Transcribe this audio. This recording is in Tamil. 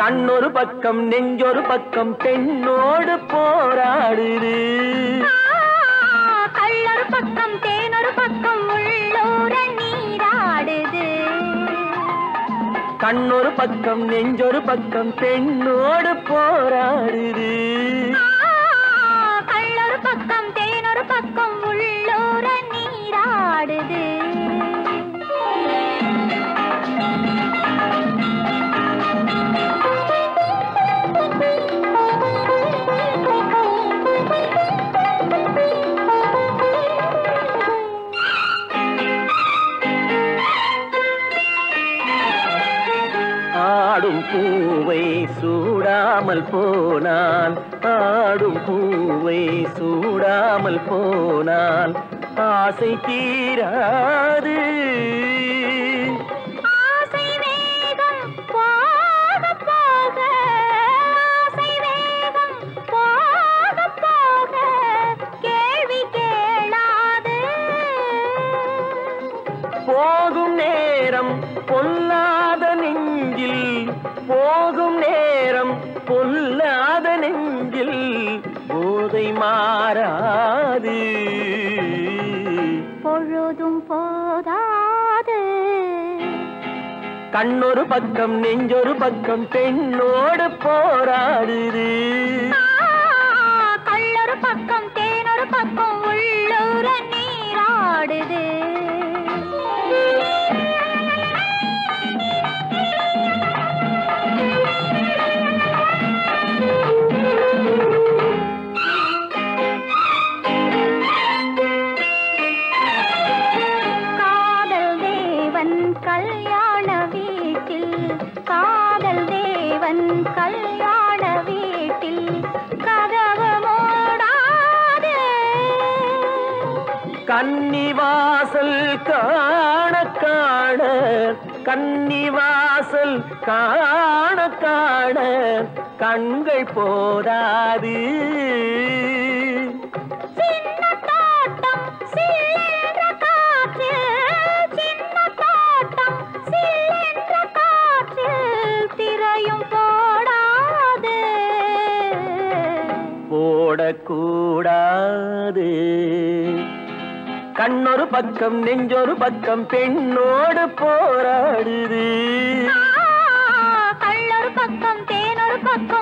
கண்ணொரு பக்கம் நெஞ்சொரு பக்கம் பெண்ணோடு போராடுது. கள்ளொரு பக்கம் தேனொரு பக்கம் உள்ளூர நீராடுது. கண்ணொரு பக்கம் நெஞ்சொரு பக்கம் பெண்ணோடு போராடுது. கள்ளொரு பக்கம் தேனொரு பக்கம் உள்ளூர நீராடுது. ஆடும் பூவை சூடாமல் போனால், ஆடும் பூவை சூடாமல் போனால் ஆசை தீராது. ஆசை வேகம் போக போக, ஆசை வேகம் போக போக கேள்வி கேளாது. போகும் நேரம் பொல்லாத நெஞ்சில், போகும் நேரம் பொல்லாத நெஞ்சில் போதை மாறாது. பொழுதும் போதாது. கண்ணொரு பக்கம் நெஞ்சொரு பக்கம் பெண்ணோடு போராடுது. கள்ளொரு பக்கம் தேனொரு பக்கம் உள்ளூர நீராடுது. கல்யாண வீட்டில், காதல் தேவன் கல்யாண வீட்டில் கதவு மூடாது. கன்னிவாசல் காண காண, கன்னிவாசல் காண காண கண்கள் போதாது. சின்ன தோட்டம் சில்லென்ற காற்று, சின்ன தோட்டம் சில்லென்ற காற்று திரையும் போடாது. போடக்கூடாது. கண்ணொரு பக்கம் நெஞ்சொரு பக்கம் பெண்ணோடு போராடுது. கள்ளொரு பக்கம் தேனொரு பக்கம்